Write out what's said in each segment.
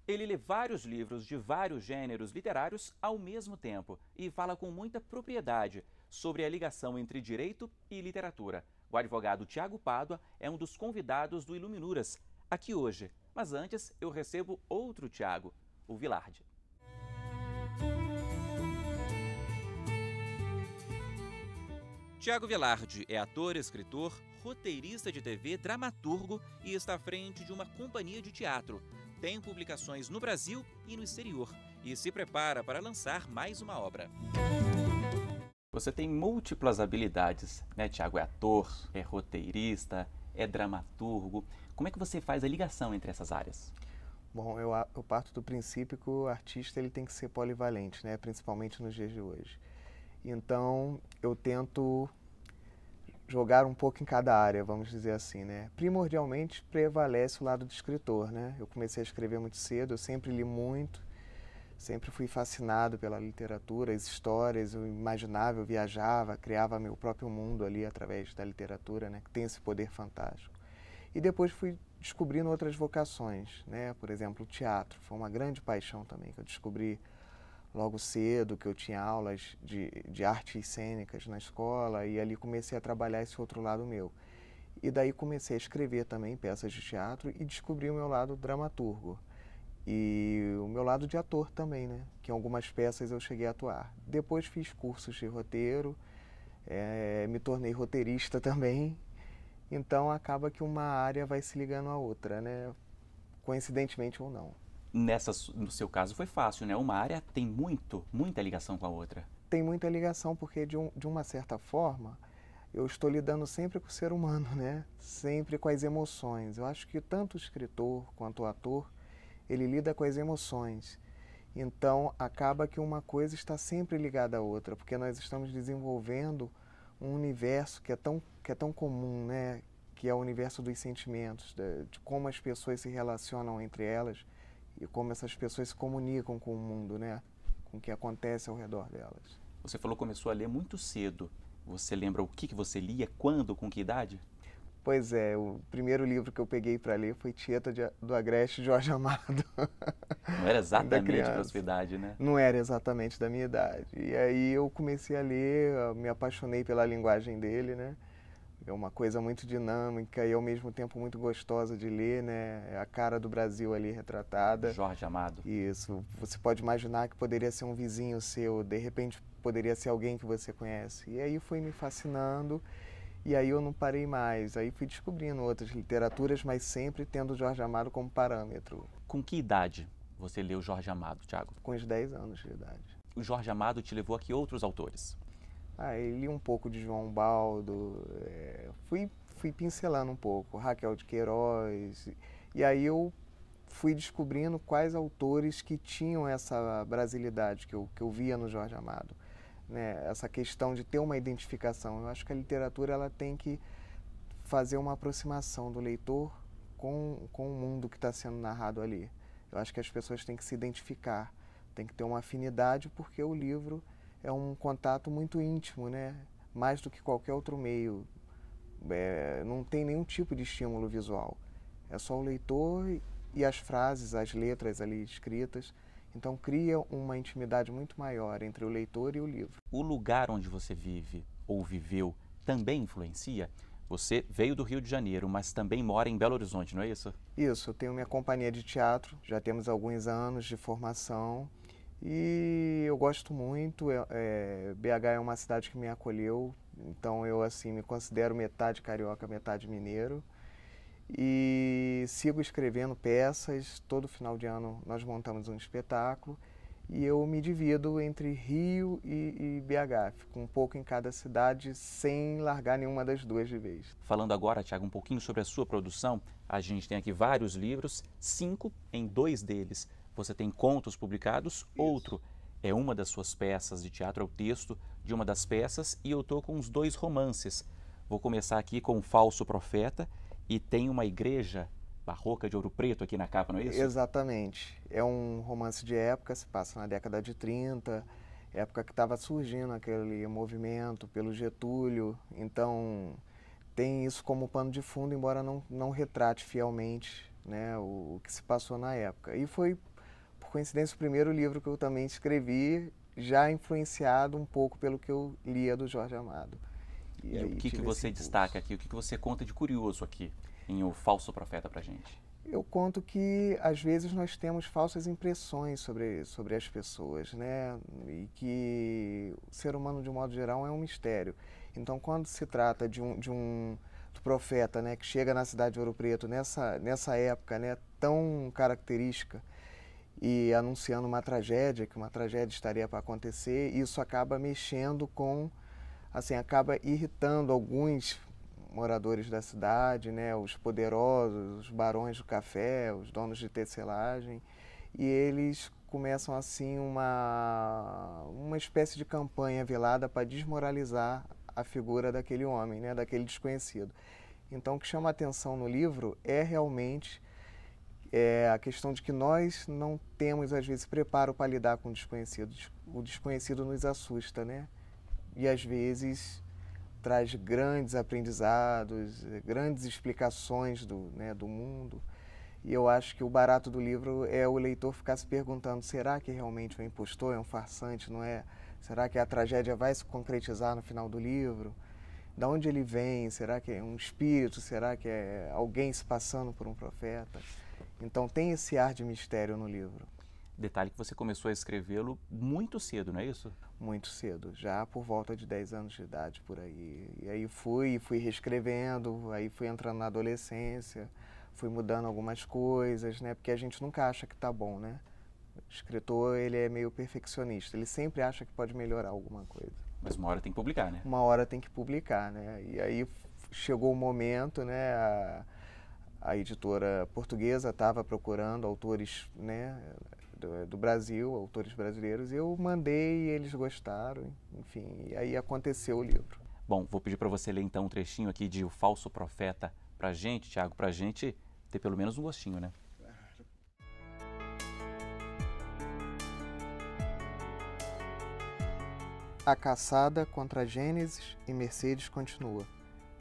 Ele lê vários livros de vários gêneros literários ao mesmo tempo e fala com muita propriedade sobre a ligação entre direito e literatura. O advogado Tiago Pádua é um dos convidados do Iluminuras, aqui hoje. Mas antes, eu recebo outro Tiago, o Vilardi. Tiago Vilardi é ator, escritor, roteirista de TV, dramaturgo e está à frente de uma companhia de teatro. Tem publicações no Brasil e no exterior e se prepara para lançar mais uma obra. Você tem múltiplas habilidades, né, Tiago? É ator, é roteirista, é dramaturgo. Como é que você faz a ligação entre essas áreas? Bom, eu parto do princípio que o artista ele tem que ser polivalente, né? Principalmente nos dias de hoje. Então, eu tento jogar um pouco em cada área, vamos dizer assim, né? Primordialmente, prevalece o lado do escritor, né? Eu comecei a escrever muito cedo, eu sempre li muito, sempre fui fascinado pela literatura, as histórias, eu imaginava, eu viajava, criava meu próprio mundo ali através da literatura, né? Que tem esse poder fantástico. E depois fui descobrindo outras vocações, né? Por exemplo, o teatro, foi uma grande paixão também, que eu descobri logo cedo, que eu tinha aulas de artes cênicas na escola e ali comecei a trabalhar esse outro lado meu. E daí comecei a escrever também peças de teatro e descobri o meu lado dramaturgo. E o meu lado de ator também, né? Que em algumas peças eu cheguei a atuar. Depois fiz cursos de roteiro, me tornei roteirista também. Então acaba que uma área vai se ligando à outra, né? Coincidentemente ou não. No seu caso foi fácil, né? Uma área tem muita ligação com a outra. Tem muita ligação porque de uma certa forma eu estou lidando sempre com o ser humano, né? Sempre com as emoções. Eu acho que tanto o escritor quanto o ator, ele lida com as emoções. Então acaba que uma coisa está sempre ligada à outra, porque nós estamos desenvolvendo um universo que é tão comum, né? Que é o universo dos sentimentos, de como as pessoas se relacionam entre elas e como essas pessoas se comunicam com o mundo, né? Com o que acontece ao redor delas. Você falou que começou a ler muito cedo. Você lembra o que você lia, quando, com que idade? Pois é, o primeiro livro que eu peguei para ler foi Tieta do Agreste de Jorge Amado. Não era Ainda exatamente para a sua criança. idade, né? Não era exatamente da minha idade. E aí eu comecei a ler, eu me apaixonei pela linguagem dele, né? É uma coisa muito dinâmica e ao mesmo tempo muito gostosa de ler, né? É a cara do Brasil ali retratada. Jorge Amado. Isso, você pode imaginar que poderia ser um vizinho seu, de repente poderia ser alguém que você conhece. E aí foi me fascinando e aí eu não parei mais. Aí fui descobrindo outras literaturas, mas sempre tendo o Jorge Amado como parâmetro, Com que idade você leu Jorge Amado, Tiago? com os 10 anos de idade. O Jorge Amado te levou a que outros autores? Eu li um pouco de João Baldo, fui pincelando um pouco, Raquel de Queiroz, e aí eu fui descobrindo quais autores que tinham essa brasilidade que eu via no Jorge Amado, né? Essa questão de ter uma identificação. Eu acho que a literatura ela tem que fazer uma aproximação do leitor com o mundo que está sendo narrado ali. Eu acho que as pessoas têm que se identificar, têm que ter uma afinidade, porque o livro é um contato muito íntimo, né? Mais do que qualquer outro meio. Não tem nenhum tipo de estímulo visual. É só o leitor e as frases, as letras ali escritas. Então cria uma intimidade muito maior entre o leitor e o livro. O lugar onde você vive ou viveu também influencia? Você veio do Rio de Janeiro, mas também mora em Belo Horizonte, não é isso? Isso, eu tenho minha companhia de teatro, já temos alguns anos de formação e eu gosto muito. BH é uma cidade que me acolheu, então eu assim me considero metade carioca, metade mineiro. E sigo escrevendo peças, todo final de ano nós montamos um espetáculo e eu me divido entre Rio e BH, fico um pouco em cada cidade sem largar nenhuma das duas de vez. Falando agora, Tiago, um pouquinho sobre a sua produção, a gente tem aqui vários livros, 5 em 2 deles. Você tem contos publicados, Isso. outro é uma das suas peças de teatro, é o texto de uma das peças, e eu estou com os 2 romances. Vou começar aqui com O Falso Profeta, e tem uma igreja barroca de Ouro Preto aqui na capa, não é isso? Exatamente. É um romance de época, se passa na década de 30, época que estava surgindo aquele movimento pelo Getúlio. Então tem isso como pano de fundo, embora não retrate fielmente, né, o que se passou na época. E foi coincidência, o primeiro livro que eu também escrevi, já influenciado um pouco pelo que eu lia do Jorge Amado. E o que você destaca aqui, o que você conta de curioso aqui em O Falso Profeta pra gente? Eu conto que, às vezes, nós temos falsas impressões sobre as pessoas, né? E que o ser humano, de um modo geral, é um mistério. Então, quando se trata do profeta, né, que chega na cidade de Ouro Preto, nessa época, né, tão característica, e anunciando uma tragédia, que uma tragédia estaria para acontecer, isso acaba mexendo com, assim, acaba irritando alguns moradores da cidade, né, os poderosos, os barões do café, os donos de tecelagem, e eles começam assim uma espécie de campanha velada para desmoralizar a figura daquele homem, né, daquele desconhecido. Então, o que chama a atenção no livro é realmente a questão de que nós não temos, às vezes, preparo para lidar com o desconhecido. O desconhecido nos assusta, né? E, às vezes, traz grandes aprendizados, grandes explicações do mundo. E eu acho que o barato do livro é o leitor ficar se perguntando, será que realmente é um impostor, é um farsante, não é? Será que a tragédia vai se concretizar no final do livro? De onde ele vem? Será que é um espírito? Será que é alguém se passando por um profeta? Então tem esse ar de mistério no livro. Detalhe que você começou a escrevê-lo muito cedo, não é isso? Muito cedo, já por volta de 10 anos de idade, por aí. E aí fui reescrevendo, aí fui entrando na adolescência, fui mudando algumas coisas, né? Porque a gente nunca acha que está bom, né? O escritor, ele é meio perfeccionista, ele sempre acha que pode melhorar alguma coisa. Mas uma hora tem que publicar, né? Uma hora tem que publicar, né? E aí chegou o momento, né? A editora portuguesa estava procurando autores, né, do Brasil, autores brasileiros, e eu mandei e eles gostaram, enfim, e aí aconteceu o livro. Bom, vou pedir para você ler então um trechinho aqui de O Falso Profeta pra gente, Tiago, pra gente ter pelo menos um gostinho, né? A caçada contra Gênesis e Mercedes continua.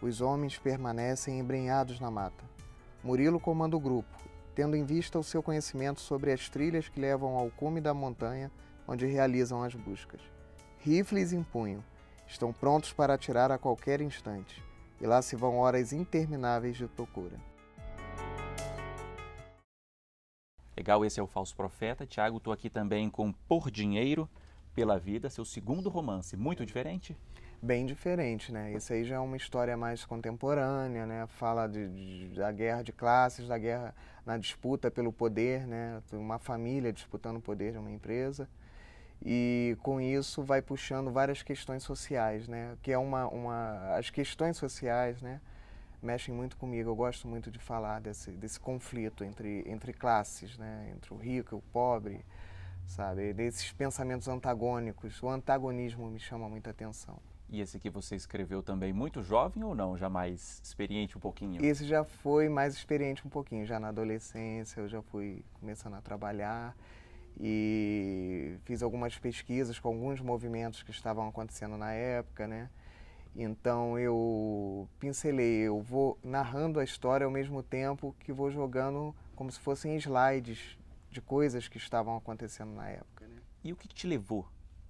Os homens permanecem embrenhados na mata. Murilo comanda o grupo, tendo em vista o seu conhecimento sobre as trilhas que levam ao cume da montanha onde realizam as buscas. Rifles em punho, estão prontos para atirar a qualquer instante, e lá se vão horas intermináveis de procura. Legal, esse é O Falso Profeta. Tiago, estou aqui também com Por Dinheiro pela Vida, seu segundo romance, muito diferente? Bem diferente, né? Esse aí já é uma história mais contemporânea, né? Fala da guerra de classes, da guerra na disputa pelo poder, né? Uma família disputando o poder de uma empresa. E com isso vai puxando várias questões sociais, né? Que é as questões sociais, né, mexem muito comigo. Eu gosto muito de falar desse conflito entre classes, né? Entre o rico e o pobre, sabe? Desses pensamentos antagônicos. O antagonismo me chama muita atenção. E esse que você escreveu também muito jovem ou não? Já mais experiente um pouquinho? Esse já foi mais experiente um pouquinho. Já na adolescência eu já fui começando a trabalhar e fiz algumas pesquisas com alguns movimentos que estavam acontecendo na época, né? Então eu pincelei, eu vou narrando a história ao mesmo tempo que vou jogando como se fossem slides de coisas que estavam acontecendo na época, né? E o que te levou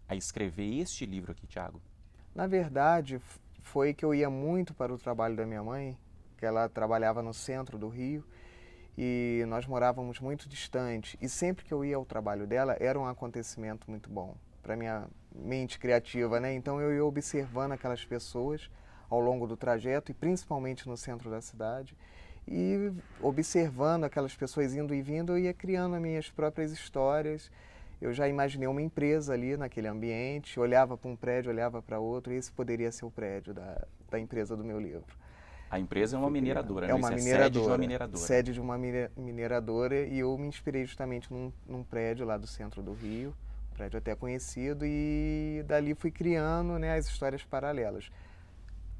a escrever este livro aqui, Tiago? Na verdade, foi que eu ia muito para o trabalho da minha mãe, que ela trabalhava no centro do Rio, e nós morávamos muito distante. E sempre que eu ia ao trabalho dela, era um acontecimento muito bom para minha mente criativa, né? Então eu ia observando aquelas pessoas ao longo do trajeto, e principalmente no centro da cidade, e observando aquelas pessoas indo e vindo, eu ia criando as minhas próprias histórias. Eu já imaginei uma empresa ali naquele ambiente, olhava para um prédio, olhava para outro, e esse poderia ser o prédio da empresa do meu livro. A empresa é uma mineradora, né? É uma mineradora. Sede de uma mineradora. Sede de uma mineradora, e eu me inspirei justamente num prédio lá do centro do Rio, um prédio até conhecido, e dali fui criando, né, as histórias paralelas.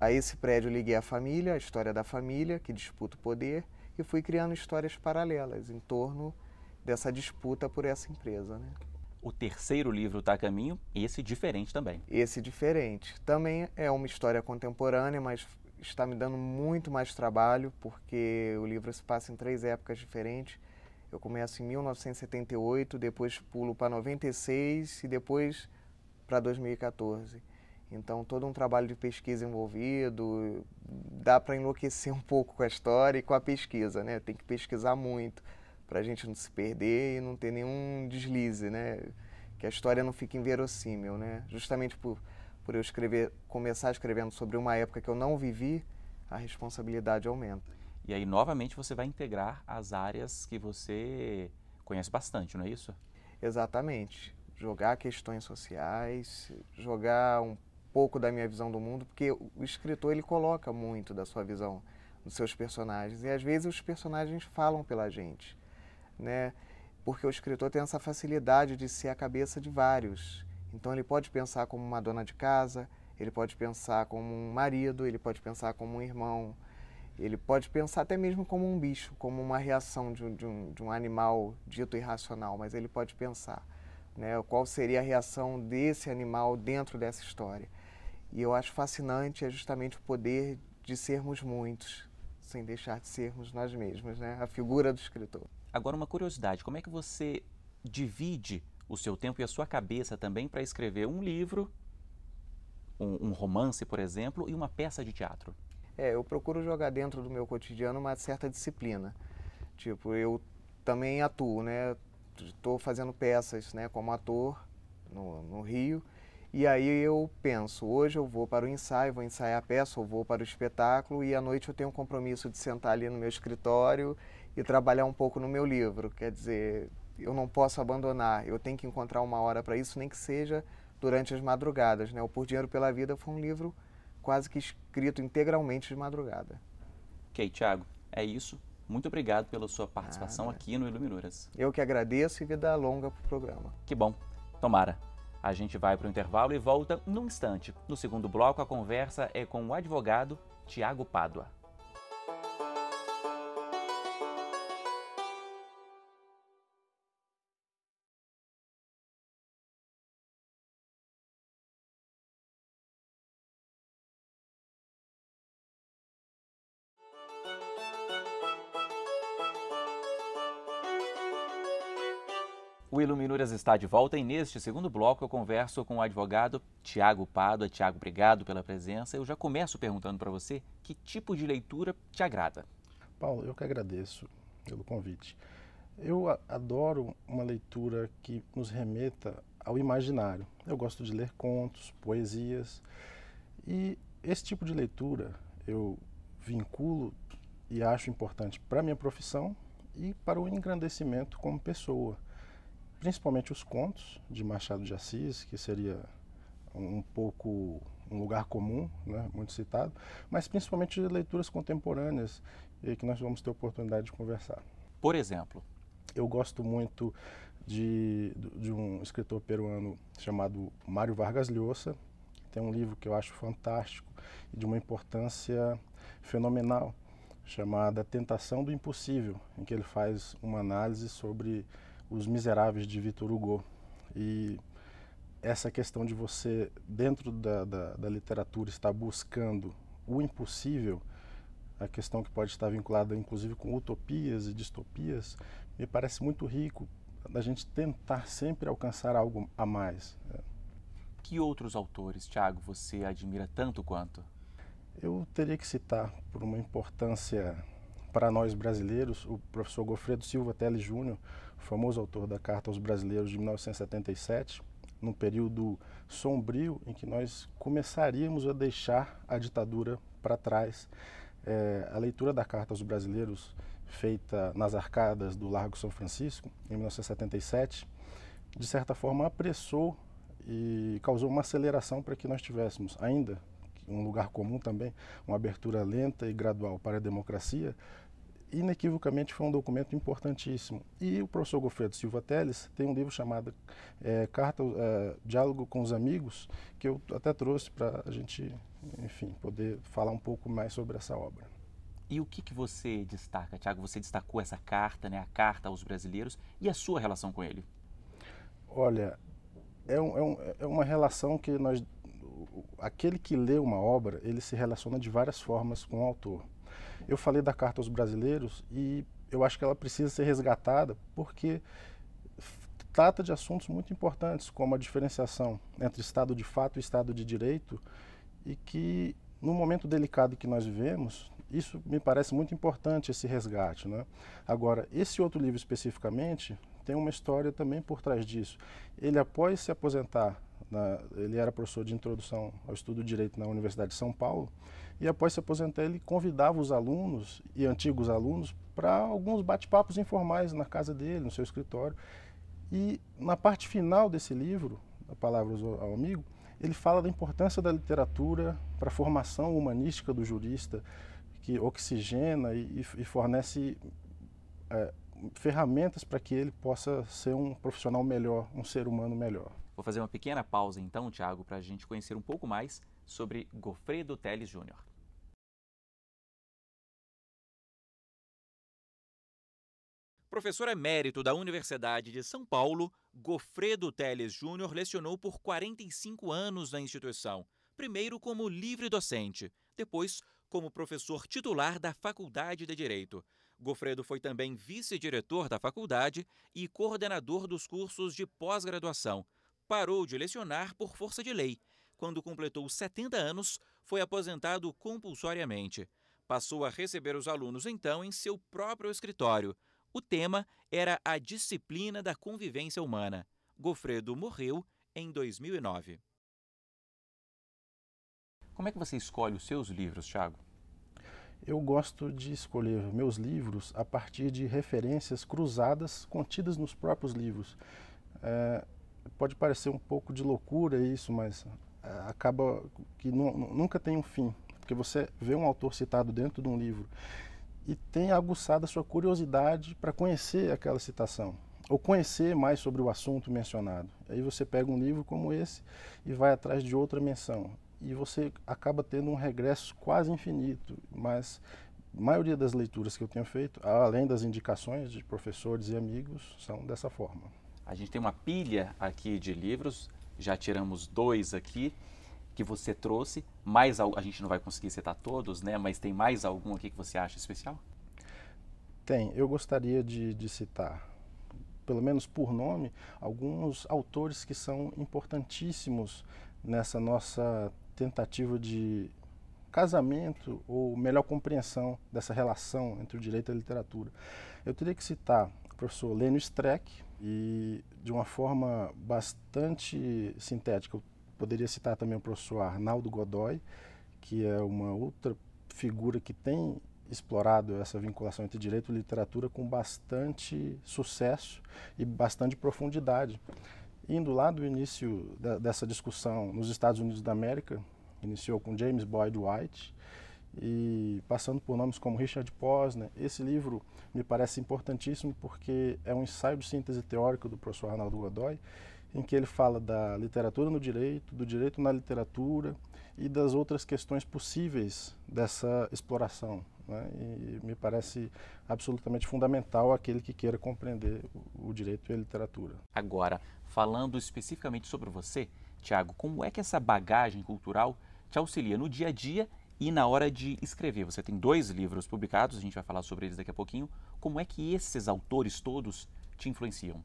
A esse prédio liguei a família, a história da família, que disputa o poder, e fui criando histórias paralelas em torno dessa disputa por essa empresa, né? O terceiro livro está a caminho, esse diferente também. Esse diferente. Também é uma história contemporânea, mas está me dando muito mais trabalho, porque o livro se passa em 3 épocas diferentes. Eu começo em 1978, depois pulo para 96 e depois para 2014. Então, todo um trabalho de pesquisa envolvido, dá para enlouquecer um pouco com a história e com a pesquisa, né? Tem que pesquisar muito para a gente não se perder e não ter nenhum deslize, né? Que a história não fique inverossímil, né? Justamente por eu começar escrevendo sobre uma época que eu não vivi, a responsabilidade aumenta. E aí, novamente, você vai integrar as áreas que você conhece bastante, não é isso? Exatamente. Jogar questões sociais, jogar um pouco da minha visão do mundo, porque o escritor ele coloca muito da sua visão nos seus personagens e às vezes os personagens falam pela gente, né? Porque o escritor tem essa facilidade de ser a cabeça de vários. Então ele pode pensar como uma dona de casa, ele pode pensar como um marido, ele pode pensar como um irmão, ele pode pensar até mesmo como um bicho, como uma reação de um animal dito irracional, mas ele pode pensar, né, qual seria a reação desse animal dentro dessa história. E eu acho fascinante é justamente o poder de sermos muitos, sem deixar de sermos nós mesmos, né? A figura do escritor. Agora, uma curiosidade, como é que você divide o seu tempo e a sua cabeça também para escrever um livro, um romance, por exemplo, e uma peça de teatro? Eu procuro jogar dentro do meu cotidiano uma certa disciplina. Tipo, eu também atuo, né? Estou fazendo peças, né, como ator no Rio. E aí eu penso, hoje eu vou para o ensaio, vou ensaiar a peça, ou vou para o espetáculo, e à noite eu tenho um compromisso de sentar ali no meu escritório e trabalhar um pouco no meu livro. Quer dizer, eu não posso abandonar, eu tenho que encontrar uma hora para isso, nem que seja durante as madrugadas, né? O Por Dinheiro pela Vida foi um livro quase que escrito integralmente de madrugada. Ok, Thiago, é isso. Muito obrigado pela sua participação aqui no Iluminuras. Eu que agradeço e vida longa para o programa. Que bom, tomara. A gente vai para o intervalo e volta num instante. No segundo bloco, a conversa é com o advogado Tiago Pádua. O Iluminuras está de volta e neste segundo bloco eu converso com o advogado Tiago Pádua. Tiago, obrigado pela presença. Eu já começo perguntando para você que tipo de leitura te agrada. Paulo, eu que agradeço pelo convite. Eu adoro uma leitura que nos remeta ao imaginário. Eu gosto de ler contos, poesias e esse tipo de leitura eu vinculo e acho importante para a minha profissão e para o engrandecimento como pessoa. Principalmente os contos de Machado de Assis, que seria um pouco um lugar comum, né, muito citado, mas principalmente de leituras contemporâneas que nós vamos ter oportunidade de conversar. Por exemplo? Eu gosto muito de um escritor peruano chamado Mário Vargas Llosa, que tem um livro que eu acho fantástico e de uma importância fenomenal, chamada Tentação do Impossível, em que ele faz uma análise sobre Os Miseráveis de Victor Hugo. E essa questão de você, dentro da literatura, estar buscando o impossível, a questão que pode estar vinculada inclusive com utopias e distopias, me parece muito rico, da gente tentar sempre alcançar algo a mais. Que outros autores, Tiago, você admira tanto quanto? Eu teria que citar, por uma importância para nós brasileiros, o professor Goffredo Silva Teles Júnior, famoso autor da Carta aos Brasileiros de 1977, num período sombrio em que nós começaríamos a deixar a ditadura para trás. A leitura da Carta aos Brasileiros, feita nas arcadas do Largo São Francisco, em 1977, de certa forma apressou e causou uma aceleração para que nós tivéssemos ainda um lugar comum também, uma abertura lenta e gradual para a democracia. Inequivocamente foi um documento importantíssimo. E o professor Goffredo Silva Teles tem um livro chamado Diálogo com os Amigos, que eu até trouxe para a gente, enfim, poder falar um pouco mais sobre essa obra. E o que você destaca, Tiago? Você destacou essa carta, né, a Carta aos Brasileiros, e a sua relação com ele? Olha, é uma relação que aquele que lê uma obra, ele se relaciona de várias formas com o autor. Eu falei da Carta aos Brasileiros e eu acho que ela precisa ser resgatada porque trata de assuntos muito importantes, como a diferenciação entre Estado de fato e Estado de direito, e que, no momento delicado que nós vivemos, isso me parece muito importante, esse resgate, né? Agora, esse outro livro especificamente tem uma história também por trás disso. Ele, após se aposentar, ele era professor de introdução ao estudo de direito na Universidade de São Paulo, e após se aposentar ele convidava os alunos e antigos alunos para alguns bate-papos informais na casa dele, no seu escritório. E na parte final desse livro, Palavras ao Amigo, ele fala da importância da literatura para a formação humanística do jurista, que oxigena e fornece ferramentas para que ele possa ser um profissional melhor, um ser humano melhor. Vou fazer uma pequena pausa então, Tiago, para a gente conhecer um pouco mais sobre Gofredo Teles Júnior. Professor emérito da Universidade de São Paulo, Gofredo Teles Júnior lecionou por 45 anos na instituição, primeiro como livre docente, depois como professor titular da Faculdade de Direito. Gofredo foi também vice-diretor da faculdade e coordenador dos cursos de pós-graduação. Parou de lecionar por força de lei. Quando completou 70 anos, foi aposentado compulsoriamente. Passou a receber os alunos, então, em seu próprio escritório. O tema era a disciplina da convivência humana. Gofredo morreu em 2009. Como é que você escolhe os seus livros, Tiago? Eu gosto de escolher meus livros a partir de referências cruzadas contidas nos próprios livros. Pode parecer um pouco de loucura isso, mas acaba que nunca tem um fim. Porque você vê um autor citado dentro de um livro e tem aguçado a sua curiosidade para conhecer aquela citação, ou conhecer mais sobre o assunto mencionado. Aí você pega um livro como esse e vai atrás de outra menção. E você acaba tendo um regresso quase infinito, mas a maioria das leituras que eu tenho feito, além das indicações de professores e amigos, são dessa forma. A gente tem uma pilha aqui de livros, já tiramos 2 aqui, que você trouxe, mais a gente não vai conseguir citar todos, né? Mas tem mais algum aqui que você acha especial? Tem, eu gostaria de citar, pelo menos por nome, alguns autores que são importantíssimos nessa nossa tentativa de casamento ou melhor compreensão dessa relação entre o direito e a literatura. Eu teria que citar o professor Lênio Streck e, de uma forma bastante sintética, eu poderia citar também o professor Arnaldo Godoy, que é uma outra figura que tem explorado essa vinculação entre direito e literatura com bastante sucesso e bastante profundidade. Indo lá do início dessa discussão nos Estados Unidos da América, iniciou com James Boyd White e passando por nomes como Richard Posner. Esse livro me parece importantíssimo porque é um ensaio de síntese teórica do professor Arnaldo Godoy, em que ele fala da literatura no direito, do direito na literatura e das outras questões possíveis dessa exploração, né? E me parece absolutamente fundamental aquele que queira compreender o direito e a literatura. Agora, falando especificamente sobre você, Tiago, como é que essa bagagem cultural te auxilia no dia a dia e na hora de escrever? Você tem 2 livros publicados, a gente vai falar sobre eles daqui a pouquinho. Como é que esses autores todos te influenciam?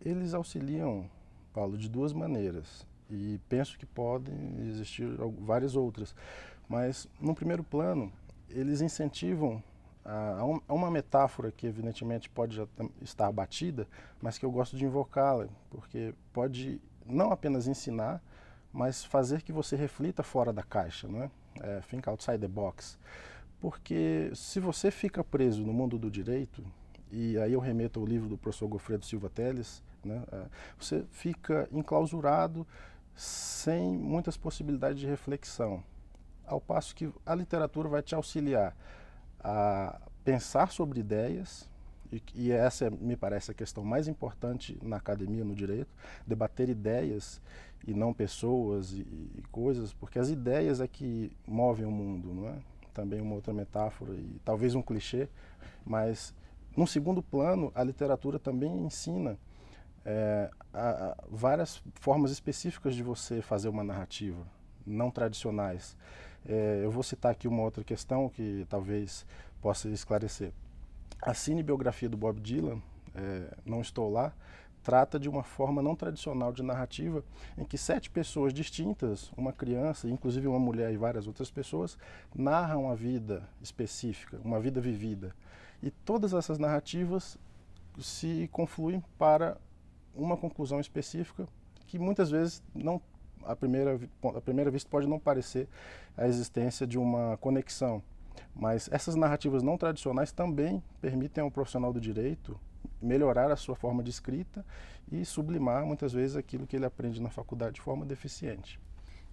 Eles auxiliam, Paulo, de 2 maneiras, e penso que podem existir várias outras, mas, no primeiro plano, eles incentivam a uma metáfora que, evidentemente, pode já estar batida, mas que eu gosto de invocá-la, porque pode não apenas ensinar, mas fazer que você reflita fora da caixa, não é? Think outside the box. Porque se você fica preso no mundo do direito, e aí eu remeto ao livro do professor Gofredo Silva Teles, né? Você fica enclausurado sem muitas possibilidades de reflexão, ao passo que a literatura vai te auxiliar a pensar sobre ideias, e essa me parece a questão mais importante na academia, no direito, debater ideias e não pessoas e coisas, porque as ideias é que movem o mundo, não é? Também uma outra metáfora e talvez um clichê, mas num segundo plano a literatura também ensina várias formas específicas de você fazer uma narrativa, não tradicionais. Eu vou citar aqui uma outra questão que talvez possa esclarecer. A cinebiografia do Bob Dylan, Não Estou Lá, trata de uma forma não tradicional de narrativa em que 7 pessoas distintas, uma criança, inclusive uma mulher e várias outras pessoas, narram a vida específica, uma vida vivida. E todas essas narrativas se confluem para uma conclusão específica que muitas vezes não, à primeira vista pode não parecer a existência de uma conexão. Mas essas narrativas não tradicionais também permitem ao profissional do direito melhorar a sua forma de escrita e sublimar muitas vezes aquilo que ele aprende na faculdade de forma deficiente.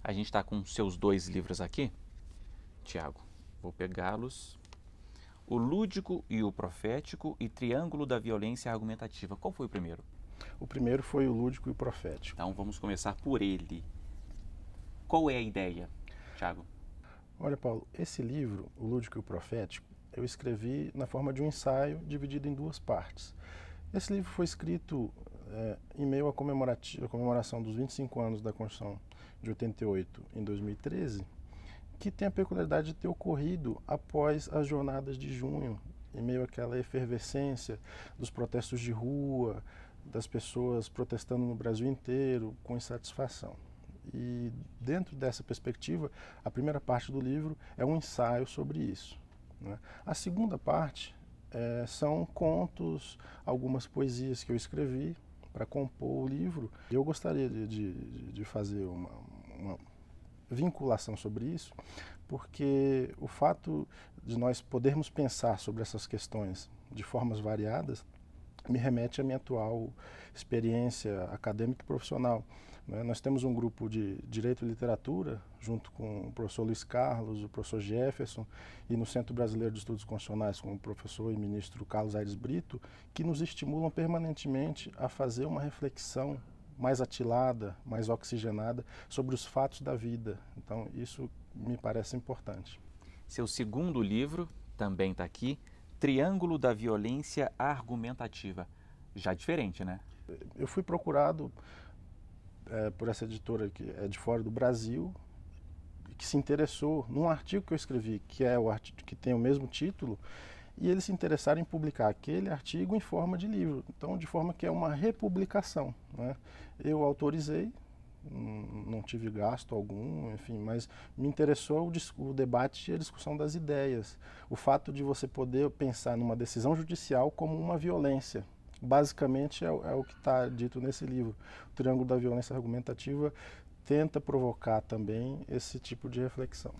A gente está com seus 2 livros aqui, Tiago. Vou pegá-los. O Lúdico e o Profético e Triângulo da Violência Argumentativa. Qual foi o primeiro? O primeiro foi o Lúdico e o Profético. Então vamos começar por ele. Qual é a ideia, Tiago? Olha, Paulo, esse livro, O Lúdico e o Profético, eu escrevi na forma de um ensaio dividido em 2 partes. Esse livro foi escrito em meio à comemoração dos 25 anos da Constituição de 88 em 2013, que tem a peculiaridade de ter ocorrido após as jornadas de junho, em meio àquela efervescência dos protestos de rua, das pessoas protestando no Brasil inteiro com insatisfação. E dentro dessa perspectiva, a primeira parte do livro é um ensaio sobre isso, né? A segunda parte são contos, algumas poesias que eu escrevi para compor o livro. Eu gostaria de fazer uma vinculação sobre isso, porque o fato de nós podermos pensar sobre essas questões de formas variadas me remete à minha atual experiência acadêmica e profissional. Nós temos um grupo de Direito e Literatura, junto com o professor Luiz Carlos, o professor Jefferson, e no Centro Brasileiro de Estudos Constitucionais com o professor e ministro Carlos Aires Brito, que nos estimulam permanentemente a fazer uma reflexão mais atilada, mais oxigenada sobre os fatos da vida. Então, isso me parece importante. Seu segundo livro também está aqui, Triângulo da Violência Argumentativa. Já diferente, né? Eu fui procurado por essa editora que é de fora do Brasil, que se interessou num artigo que eu escrevi, que tem o mesmo título, e eles se interessaram em publicar aquele artigo em forma de livro, então de forma que é uma republicação, né? Eu autorizei, não tive gasto algum, enfim, mas me interessou o debate e a discussão das ideias, o fato de você poder pensar numa decisão judicial como uma violência. Basicamente é o que está dito nesse livro. O Triângulo da Violência Argumentativa tenta provocar também esse tipo de reflexão.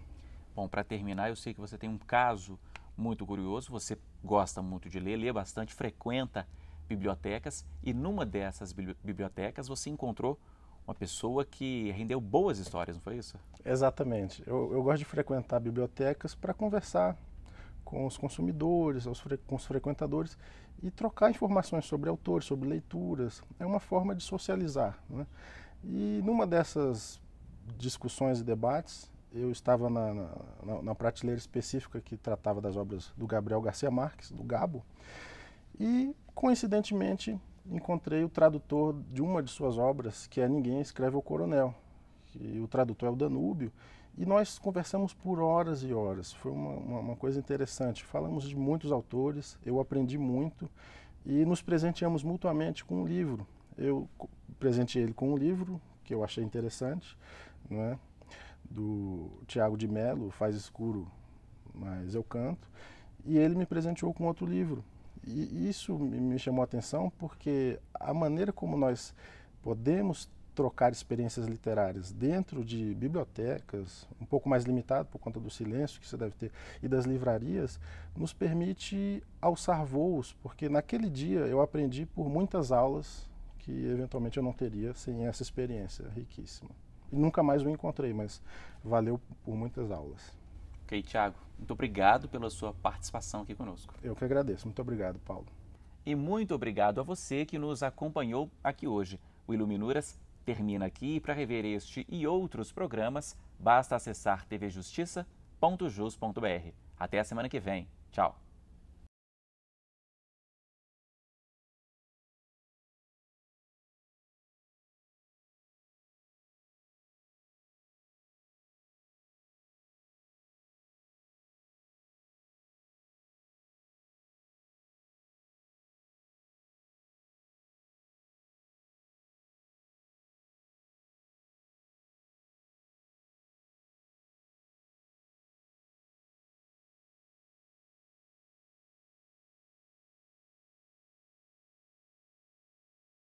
Bom, para terminar, eu sei que você tem um caso muito curioso, você gosta muito de ler, lê bastante, frequenta bibliotecas, e numa dessas bibliotecas você encontrou uma pessoa que rendeu boas histórias, não foi isso? Exatamente. Eu gosto de frequentar bibliotecas para conversar com os consumidores, com os frequentadores e trocar informações sobre autores, sobre leituras. É uma forma de socializar, né? E numa dessas discussões e debates, eu estava na prateleira específica que tratava das obras do Gabriel Garcia Marques, do Gabo, e coincidentemente encontrei o tradutor de uma de suas obras, que é Ninguém Escreve ao Coronel. E o tradutor é o Danúbio, e nós conversamos por horas e horas. Foi uma coisa interessante. Falamos de muitos autores, eu aprendi muito e nos presenteamos mutuamente com um livro. Eu presenteei ele com um livro que eu achei interessante, não é? Do Tiago de Mello, Faz Escuro, Mas Eu Canto, e ele me presenteou com outro livro. E isso me chamou a atenção porque a maneira como nós podemos trocar experiências literárias dentro de bibliotecas, um pouco mais limitado por conta do silêncio que você deve ter, e das livrarias, nos permite alçar voos, porque naquele dia eu aprendi por muitas aulas que eventualmente eu não teria sem essa experiência riquíssima. E nunca mais o encontrei, mas valeu por muitas aulas. Ok, Tiago, muito obrigado pela sua participação aqui conosco. Eu que agradeço. Muito obrigado, Paulo. E muito obrigado a você que nos acompanhou aqui hoje. O Iluminuras termina aqui, e para rever este e outros programas, basta acessar tvjustiça.jus.br. Até a semana que vem. Tchau.